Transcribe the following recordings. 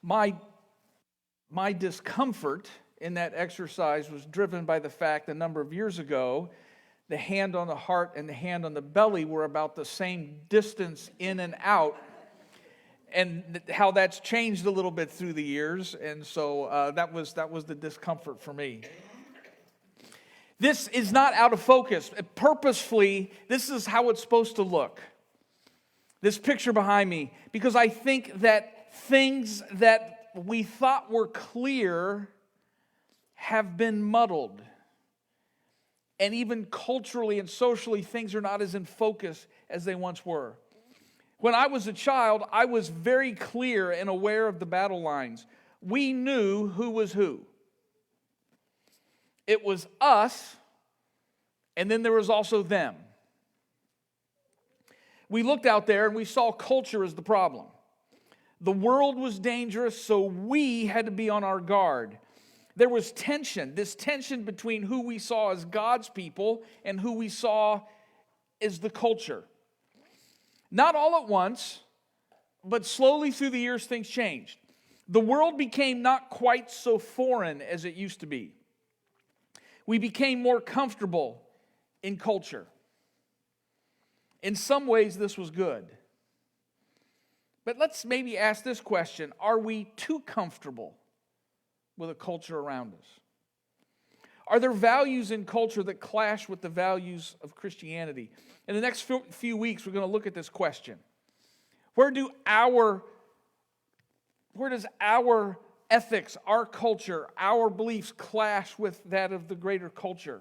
My discomfort in that exercise was driven by the fact a number of years ago, the hand on the heart and the hand on the belly were about the same distance in and out, and how that's changed a little bit through the years, and so that was the discomfort for me. This is not out of focus. Purposefully, this is how it's supposed to look. This picture behind me, because I think that things that we thought were clear have been muddled. And even culturally and socially, things are not as in focus as they once were. When I was a child, I was very clear and aware of the battle lines. We knew who was who. It was us, and then there was also them. We looked out there and we saw culture as the problem. The world was dangerous, so we had to be on our guard. There was tension, this tension between who we saw as God's people and who we saw as the culture. Not all at once, but slowly through the years things changed. The world became not quite so foreign as it used to be. We became more comfortable in culture. In some ways, this was good. But let's maybe ask this question: are we too comfortable with a culture around us? Are there values in culture that clash with the values of Christianity? In the next few weeks, we're going to look at this question. Where does our ethics, our culture, our beliefs clash with that of the greater culture?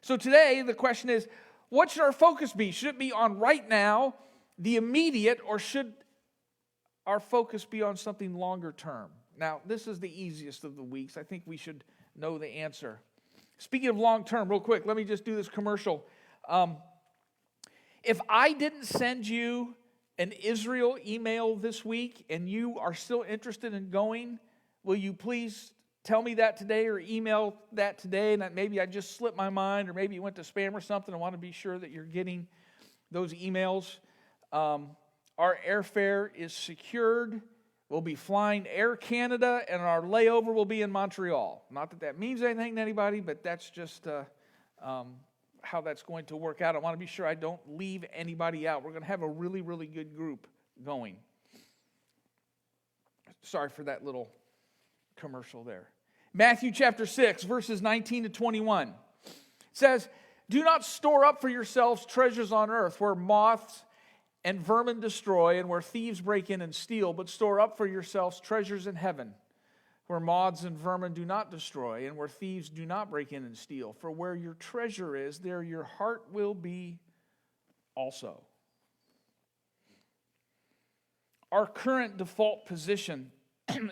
So today, the question is, what should our focus be? Should it be on right now, the immediate, or should our focus be on something longer term? Now, this is the easiest of the weeks. I think we should know the answer. Speaking of long term, real quick, let me just do this commercial. If I didn't send you an Israel email this week and you are still interested in going, will you please tell me that today or email that today? And that maybe I just slipped my mind, or maybe you went to spam or something. I want to be sure that you're getting those emails. Our airfare is secured. We'll be flying Air Canada, and our layover will be in Montreal. Not that means anything to anybody, but that's just how that's going to work out. I want to be sure I don't leave anybody out. We're going to have a really, really good group going. Sorry for that little commercial there. Matthew chapter 6, verses 19 to 21. It says, "Do not store up for yourselves treasures on earth, where moths and vermin destroy, and where thieves break in and steal, but store up for yourselves treasures in heaven, where moths and vermin do not destroy, and where thieves do not break in and steal. For where your treasure is, there your heart will be also." Our current default position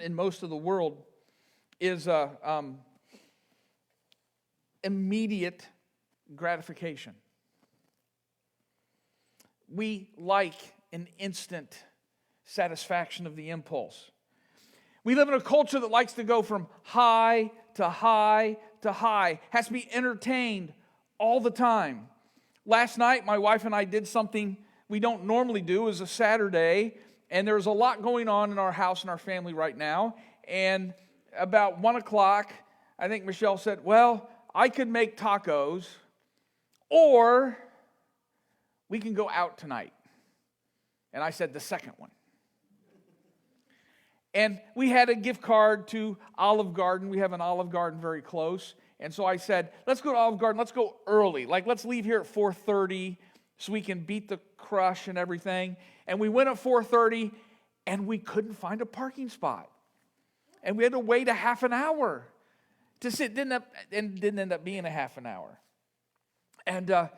in most of the world is immediate gratification. We like an instant satisfaction of the impulse. We live in a culture that likes to go from high to high to high, has to be entertained all the time. Last night, my wife and I did something we don't normally do. It was a Saturday, and there's a lot going on in our house and our family right now. And about 1 o'clock, I think Michelle said, "Well, I could make tacos, or we can go out tonight." And I said the second one. And we had a gift card to Olive Garden. We have an Olive Garden very close. And so I said, let's go to Olive Garden. Let's go early. Let's leave here at 4:30 so we can beat the crush and everything. And we went at 4:30, and we couldn't find a parking spot. And we had to wait a half an hour to sit. Didn't end up being a half an hour. And and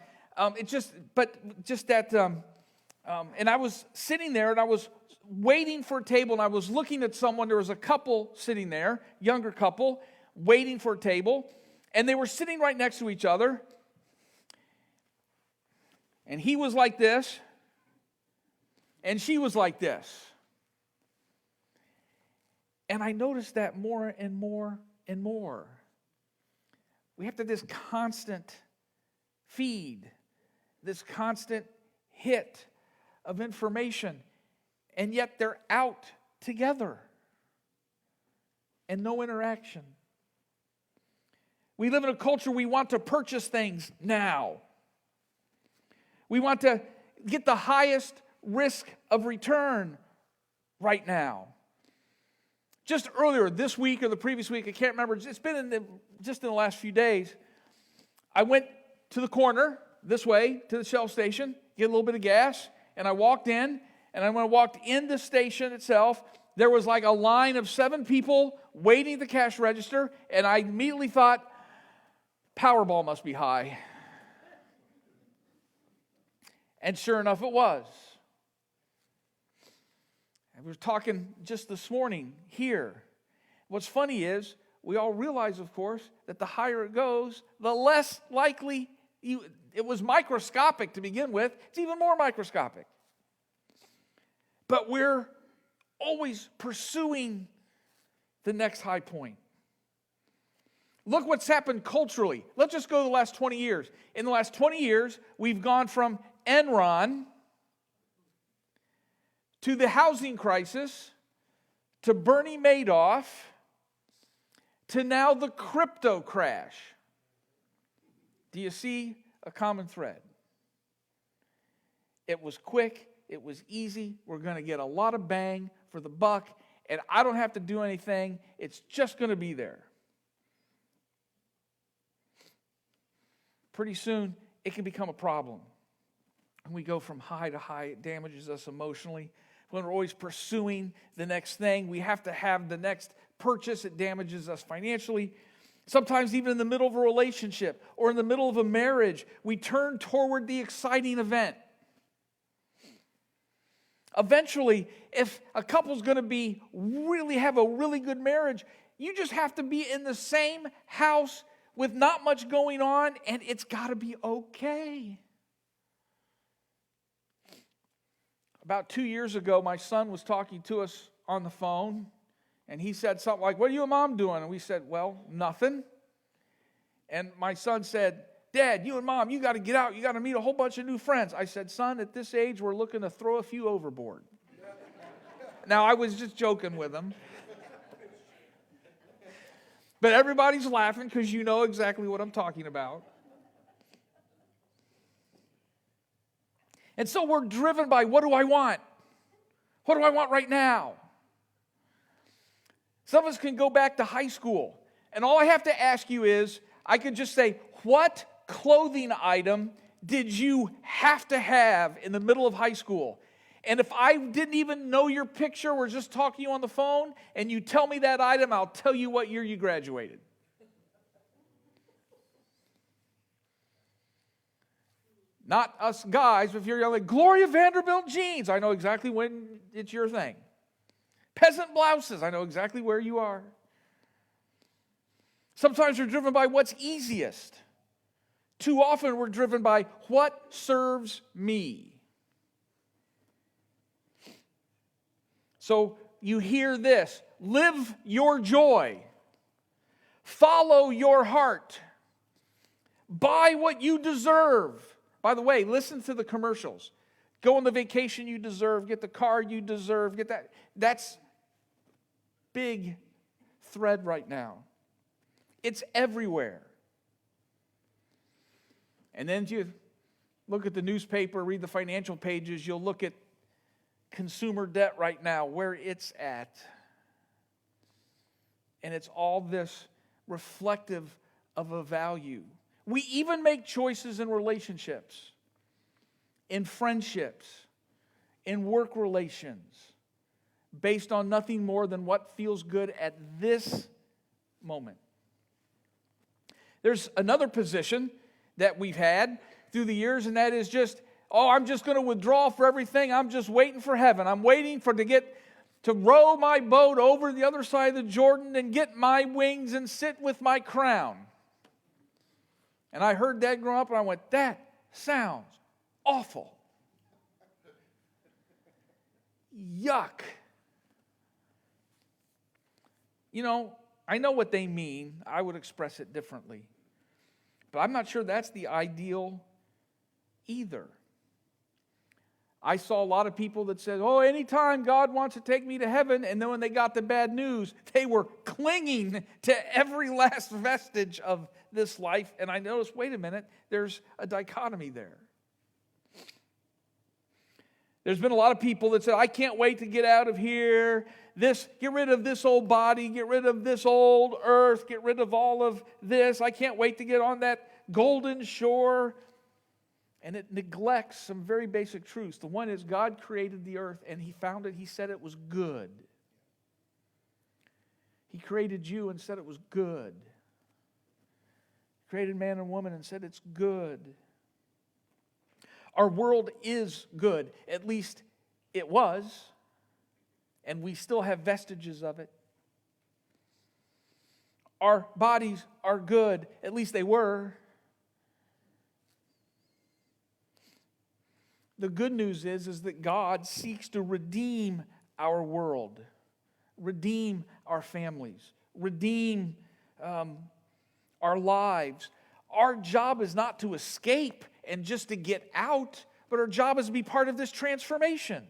I was sitting there, and I was waiting for a table, and I was looking at someone. There was a couple sitting there, younger couple, waiting for a table, and they were sitting right next to each other. And he was like this, and she was like this. And I noticed that more and more and more. We have to this constant feed, this constant hit of information, and yet they're out together. and no interaction. We live in a culture we want to purchase things now. We want to get the highest risk of return right now. Just earlier this week or the previous week, I can't remember, it's been just in the last few days, I went to the corner this way to the Shell station, get a little bit of gas, and I walked in, and when I walked in the station itself, there was like a line of 7 people waiting at the cash register, and I immediately thought, Powerball must be high. And sure enough, it was. And we were talking just this morning here. What's funny is, we all realize, of course, that the higher it goes, the less likely it was microscopic to begin with. It's even more microscopic. But we're always pursuing the next high point. Look what's happened culturally. Let's just go to the last 20 years. In the last 20 years, we've gone from Enron to the housing crisis to Bernie Madoff to now the crypto crash. Do you see a common thread? It was quick. It was easy. We're going to get a lot of bang for the buck, and I don't have to do anything. It's just going to be there. Pretty soon, it can become a problem. And we go from high to high. It damages us emotionally. When we're always pursuing the next thing, we have to have the next purchase. It damages us financially. Sometimes even in the middle of a relationship or in the middle of a marriage, we turn toward the exciting event. Eventually, if a couple's going to have a really good marriage, you just have to be in the same house with not much going on, and it's got to be okay. About 2 years ago, my son was talking to us on the phone, and he said something like, "What are you and Mom doing?" And we said, "Well, nothing." And my son said, "Dad, you and Mom, you got to get out. You got to meet a whole bunch of new friends." I said, "Son, at this age, we're looking to throw a few overboard." Now, I was just joking with him. But everybody's laughing because you know exactly what I'm talking about. And so we're driven by, what do I want? What do I want right now? Some of us can go back to high school, and all I have to ask you is, I could just say, what clothing item did you have to have in the middle of high school? And if I didn't even know your picture, we're just talking to you on the phone, and you tell me that item, I'll tell you what year you graduated. Not us guys, but if you're like, Gloria Vanderbilt jeans, I know exactly when it's your thing. Peasant blouses, I know exactly where you are. Sometimes we're driven by what's easiest. Too often we're driven by what serves me. So you hear this, live your joy, follow your heart, buy what you deserve. By the way, listen to the commercials. Go on the vacation you deserve, get the car you deserve, get that. That's big thread right now. It's everywhere. And then you look at the newspaper, read the financial pages, you'll look at consumer debt right now, where it's at. And it's all this reflective of a value. We even make choices in relationships, in friendships, in work relations, based on nothing more than what feels good at this moment. There's another position that we've had through the years, and that is just, I'm just going to withdraw for everything. I'm just waiting for heaven. I'm waiting to row my boat over the other side of the Jordan and get my wings and sit with my crown. And I heard that growing up, and I went, that sounds awful. Yuck. You know, I know what they mean. I would express it differently. But I'm not sure that's the ideal either. I saw a lot of people that said, oh, anytime God wants to take me to heaven, and then when they got the bad news, they were clinging to every last vestige of this life. And I noticed, wait a minute, there's a dichotomy there. There's been a lot of people that said, I can't wait to get out of here. Get rid of this old body, get rid of this old earth, get rid of all of this. I can't wait to get on that golden shore. And it neglects some very basic truths. The one is God created the earth and He found it. He said it was good. He created you and said it was good. He created man and woman and said it's good. Our world is good. At least it was. And we still have vestiges of it. Our bodies are good. At least they were. The good news is that God seeks to redeem our world, redeem our families, redeem our lives. Our job is not to escape and just to get out, but our job is to be part of this transformation.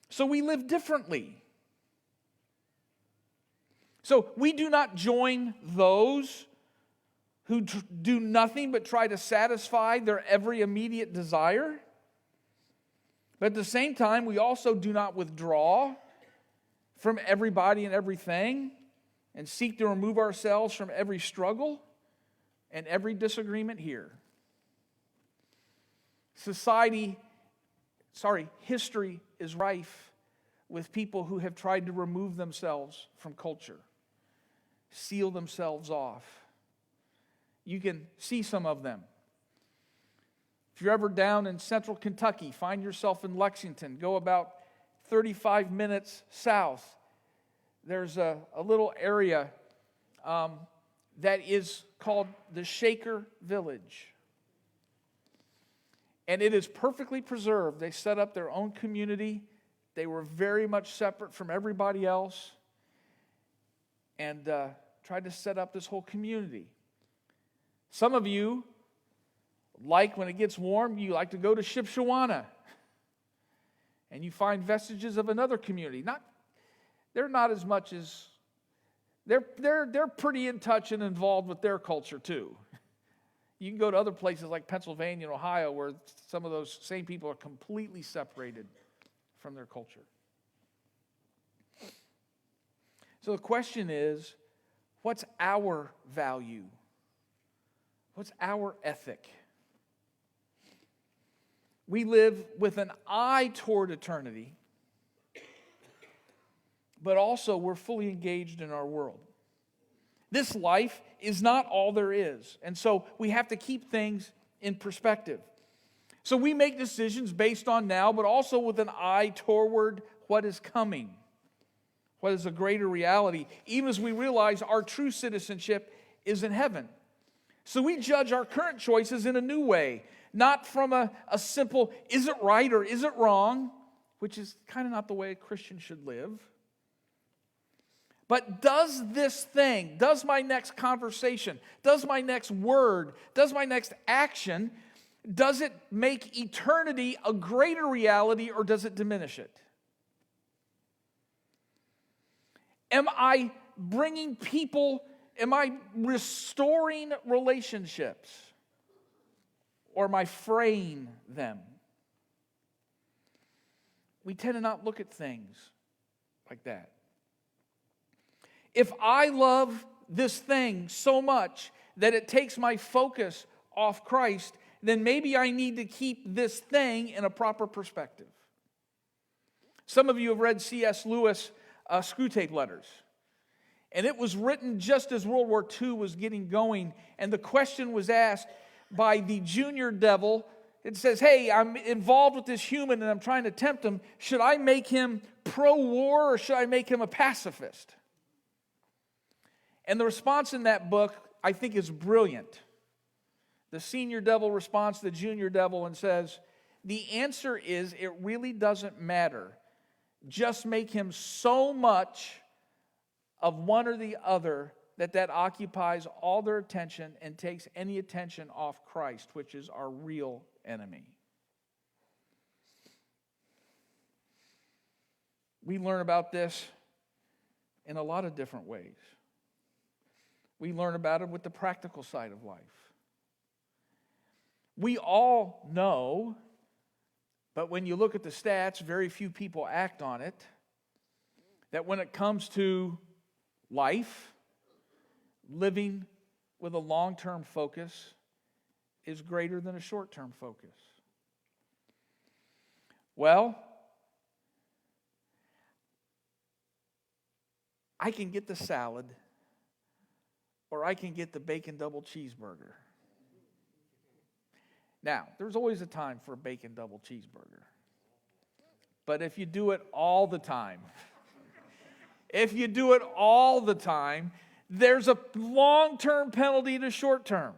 So we live differently. So we do not join those who do nothing but try to satisfy their every immediate desire. But at the same time, we also do not withdraw from everybody and everything and seek to remove ourselves from every struggle and every disagreement here. History is rife with people who have tried to remove themselves from culture, seal themselves off. You can see some of them. If you're ever down in central Kentucky, find yourself in Lexington, go about 35 minutes south. There's a little area that is called the Shaker Village. And it is perfectly preserved. They set up their own community. They were very much separate from everybody else and tried to set up this whole community. Some of you, like when it gets warm, you like to go to Shipshewana. And you find vestiges of another community. They're not as much as... They're pretty in touch and involved with their culture too. You can go to other places like Pennsylvania and Ohio where some of those same people are completely separated from their culture. So the question is, what's our value? What's our ethic? We live with an eye toward eternity, but also we're fully engaged in our world. This life is not all there is, and so we have to keep things in perspective. So we make decisions based on now, but also with an eye toward what is coming, what is a greater reality, even as we realize our true citizenship is in heaven. So we judge our current choices in a new way, not from a simple, is it right or is it wrong, which is kind of not the way a Christian should live. But does this thing, does my next conversation, does my next word, does my next action, does it make eternity a greater reality or does it diminish it? Am I bringing people, am I restoring relationships or am I fraying them? We tend to not look at things like that. If I love this thing so much that it takes my focus off Christ, then maybe I need to keep this thing in a proper perspective. Some of you have read C.S. Lewis' Screwtape Letters. And it was written just as World War II was getting going. And the question was asked by the junior devil. It says, hey, I'm involved with this human and I'm trying to tempt him. Should I make him pro-war or should I make him a pacifist? And the response in that book, I think, is brilliant. The senior devil responds to the junior devil and says, the answer is it really doesn't matter. Just make him so much of one or the other that occupies all their attention and takes any attention off Christ, which is our real enemy. We learn about this in a lot of different ways. We learn about it with the practical side of life. We all know, but when you look at the stats, very few people act on it, that when it comes to life, living with a long-term focus is greater than a short-term focus. Well, I can get the salad or I can get the bacon double cheeseburger. Now, there's always a time for a bacon double cheeseburger. But if you do it all the time, there's a long-term penalty to short-term.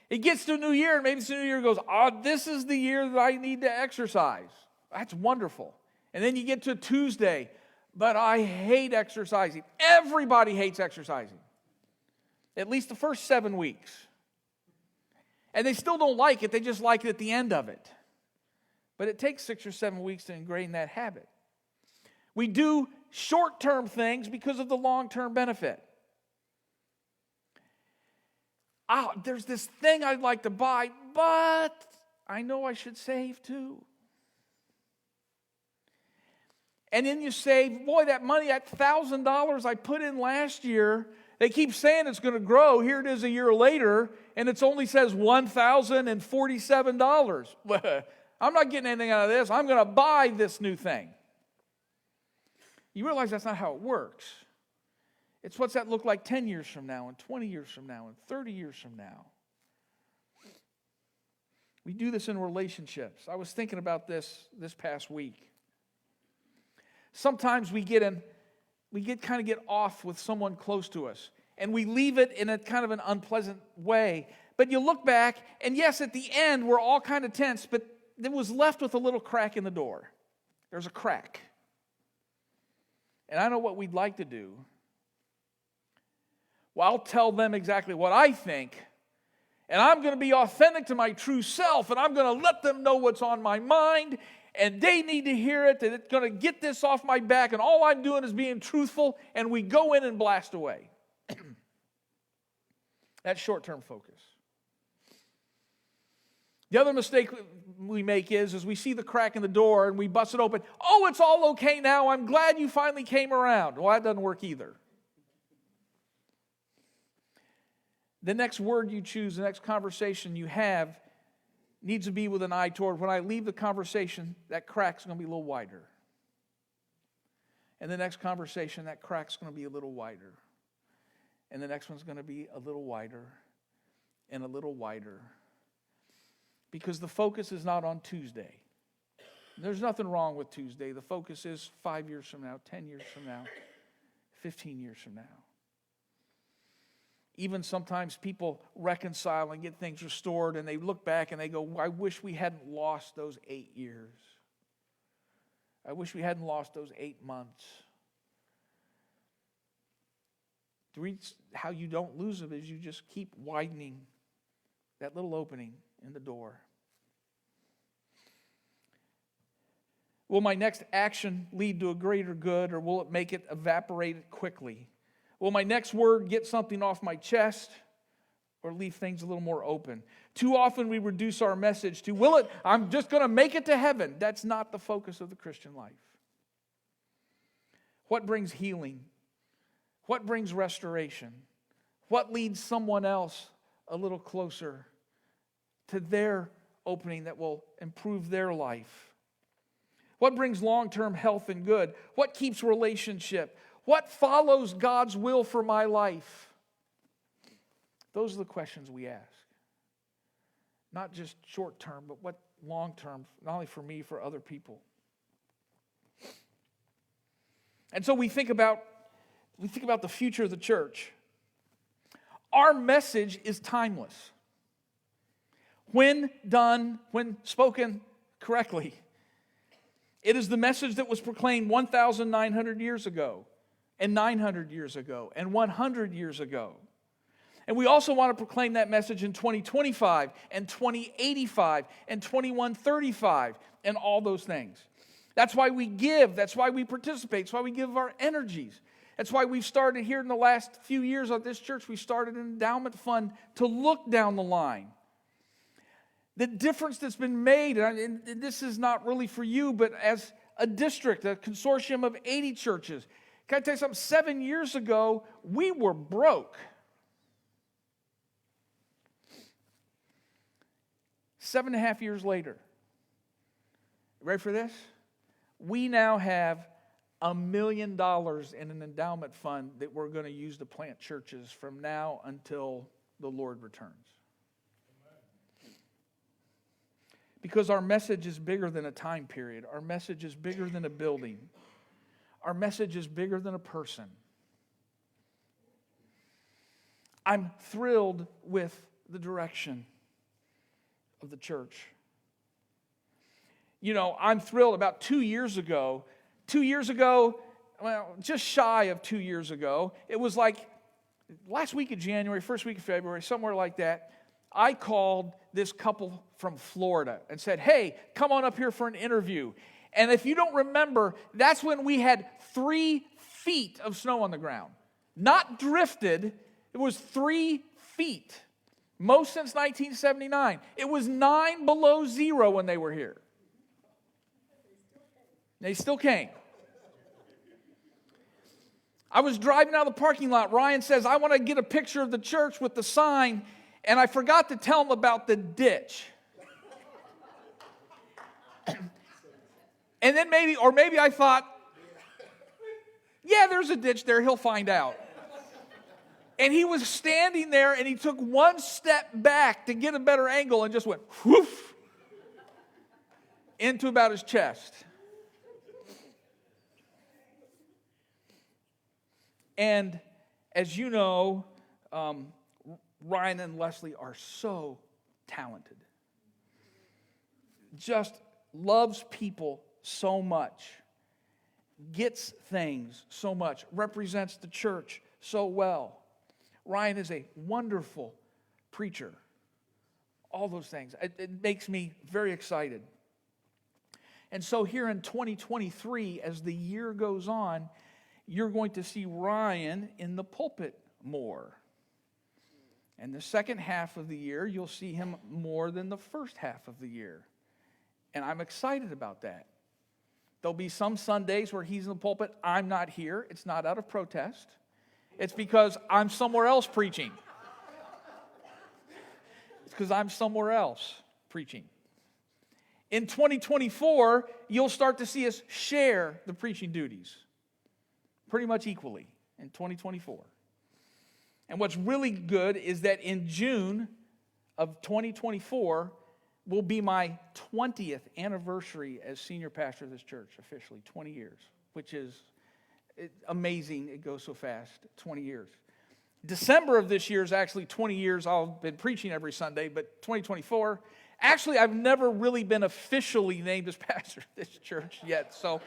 It gets to a new year, and maybe the new year goes, this is the year that I need to exercise. That's wonderful. And then you get to Tuesday, but I hate exercising. Everybody hates exercising. At least the first 7 weeks. And they still don't like it, they just like it at the end of it. But it takes 6 or 7 weeks to ingrain that habit. We do short-term things because of the long-term benefit. There's this thing I'd like to buy, but I know I should save too. And then you save, boy, that money, that $1,000 I put in last year, they keep saying it's going to grow. Here it is a year later, and it only says $1,047. I'm not getting anything out of this. I'm going to buy this new thing. You realize that's not how it works. It's what's that look like 10 years from now, and 20 years from now, and 30 years from now. We do this in relationships. I was thinking about this past week. Sometimes we get off with someone close to us, and we leave it in a kind of an unpleasant way. But you look back, and yes, at the end, we're all kind of tense, but it was left with a little crack in the door. There's a crack. And I know what we'd like to do. Well, I'll tell them exactly what I think, and I'm going to be authentic to my true self, and I'm going to let them know what's on my mind, and they need to hear it, and it's going to get this off my back, and all I'm doing is being truthful, and we go in and blast away. That's short-term focus. The other mistake we make is we see the crack in the door, and we bust it open. Oh, it's all okay now. I'm glad you finally came around. Well, that doesn't work either. The next word you choose, the next conversation you have, needs to be with an eye toward when I leave the conversation, that crack's going to be a little wider. And the next conversation, that crack's going to be a little wider. And the next one's going to be a little wider and a little wider. Because the focus is not on Tuesday. There's nothing wrong with Tuesday. The focus is 5 years from now, 10 years from now, 15 years from now. Even sometimes people reconcile and get things restored, and they look back and they go, I wish we hadn't lost those 8 years. I wish we hadn't lost those 8 months. How you don't lose them is you just keep widening that little opening in the door. Will my next action lead to a greater good, or will it make it evaporate quickly? Will my next word get something off my chest, or leave things a little more open? Too often we reduce our message to, I'm just going to make it to heaven. That's not the focus of the Christian life. What brings healing? What brings restoration? What leads someone else a little closer to their opening that will improve their life? What brings long-term health and good? What keeps relationship? What follows God's will for my life? Those are the questions we ask. Not just short-term, but what long-term, not only for me, for other people. And so we think about the future of the church. Our message is timeless. When done, when spoken correctly, it is the message that was proclaimed 1,900 years ago, and 900 years ago, and 100 years ago. And we also want to proclaim that message in 2025, and 2085, and 2135, and all those things. That's why we give. That's why we participate. That's why we give our energies. That's why we've started here in the last few years at this church, we started an endowment fund to look down the line. The difference that's been made, and this is not really for you, but as a district, a consortium of 80 churches. Can I tell you something? 7 years ago, we were broke. 7.5 years later, ready for this? We now have $1 million in an endowment fund that we're going to use to plant churches from now until the Lord returns. Because our message is bigger than a time period. Our message is bigger than a building. Our message is bigger than a person. I'm thrilled with the direction of the church. You know, I'm thrilled. About 2 years ago, well, just shy of 2 years ago, it was like last week of January, first week of February, somewhere like that, I called this couple from Florida and said, hey, come on up here for an interview. And if you don't remember, that's when we had 3 feet of snow on the ground. Not drifted, it was 3 feet. Most since 1979. It was 9 below zero when they were here. They still came. I was driving out of the parking lot. Ryan says, I want to get a picture of the church with the sign. And I forgot to tell him about the ditch. And then maybe I thought, yeah, there's a ditch there. He'll find out. And he was standing there and he took one step back to get a better angle and just went whoof into about his chest. And as you know, Ryan and Leslie are so talented. Just loves people so much. Gets things so much. Represents the church so well. Ryan is a wonderful preacher. All those things. It makes me very excited. And so here in 2023, as the year goes on, you're going to see Ryan in the pulpit more. And the second half of the year, you'll see him more than the first half of the year. And I'm excited about that. There'll be some Sundays where he's in the pulpit, I'm not here. It's not out of protest. It's because I'm somewhere else preaching. It's because I'm somewhere else preaching. In 2024, you'll start to see us share the preaching duties pretty much equally in 2024. And what's really good is that in June of 2024 will be my 20th anniversary as senior pastor of this church, officially, 20 years, which is amazing. It goes so fast, 20 years. December of this year is actually 20 years. I've been preaching every Sunday, but 2024, actually, I've never really been officially named as pastor of this church yet. So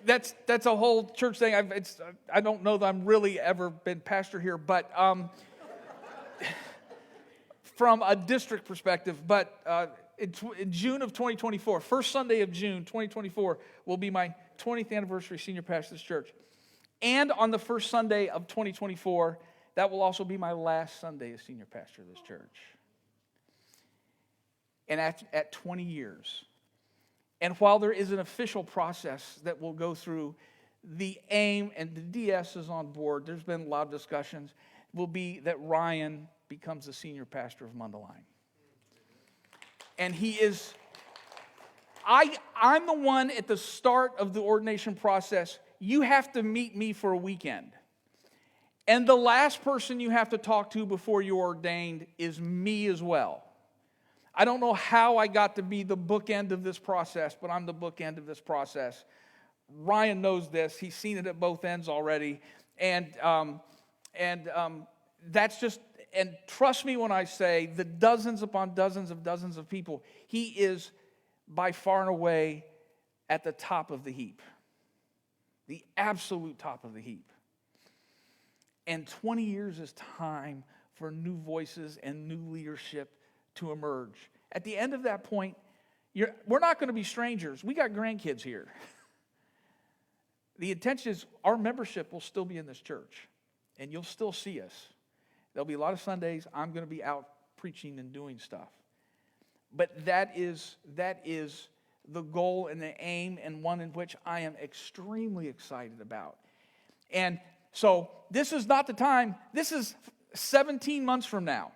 that's a whole church thing. I don't know that I'm really ever been pastor here, but from a district perspective. But in June of 2024, first Sunday of June 2024, will be my 20th anniversary senior pastor of this church. And on the first Sunday of 2024, that will also be my last Sunday as senior pastor of this church. And at 20 years. And while there is an official process that we'll go through, the aim, and the DS is on board, there's been a lot of discussions, will be that Ryan becomes the senior pastor of Mundy. And he is, I'm the one at the start of the ordination process. You have to meet me for a weekend. And the last person you have to talk to before you're ordained is me as well. I don't know how I got to be the bookend of this process, but I'm the bookend of this process. Ryan knows this. He's seen it at both ends already. And that's just, and trust me when I say, the dozens upon dozens of people, he is by far and away at the top of the heap. The absolute top of the heap. And 20 years is time for new voices and new leadership to emerge. At the end of that point, We're not going to be strangers. We got grandkids here. The intention is our membership will still be in this church, and you'll still see us. There'll be a lot of Sundays I'm going to be out preaching and doing stuff. But that is the goal and the aim, and one in which I am extremely excited about. And so this is not the time. This is 17 months from now.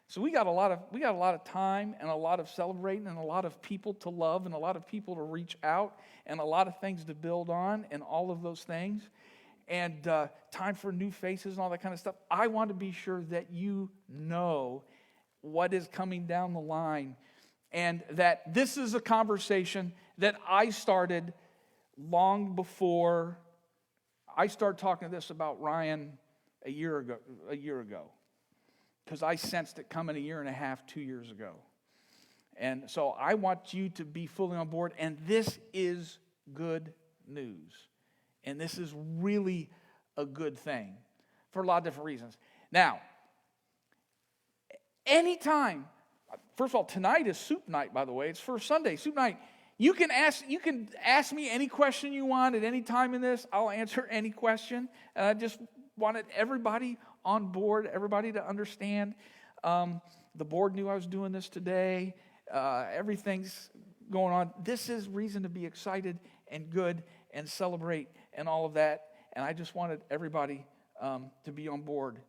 So we got a lot of time and a lot of celebrating and a lot of people to love and a lot of people to reach out and a lot of things to build on and all of those things. And time for new faces and all that kind of stuff. I want to be sure that you know what is coming down the line, and that this is a conversation that I started long before I started talking to this about Ryan a year ago. Because I sensed it coming a year and a half, 2 years ago. And so I want you to be fully on board. And this is good news. And this is really a good thing for a lot of different reasons. Now, anytime, first of all, tonight is soup night, by the way. It's first Sunday, soup night. You can ask me any question you want at any time in this. I'll answer any question. And I just wanted everybody on board, everybody to understand. The board knew I was doing this today. Everything's going on. This is reason to be excited and good and celebrate and all of that. And I just wanted everybody to be on board,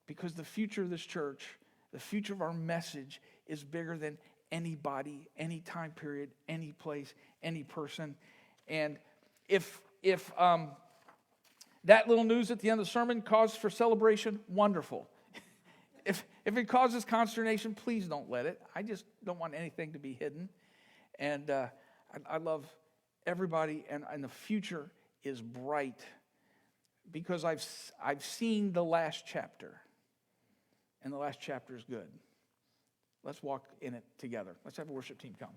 because the future of this church, the future of our message is bigger than anybody, any time period, any place, any person. And if that little news at the end of the sermon causes for celebration, wonderful. If it causes consternation, please don't let it. I just don't want anything to be hidden. And I love everybody, and the future is bright, because I've seen the last chapter, and the last chapter is good. Let's walk in it together. Let's have a worship team come.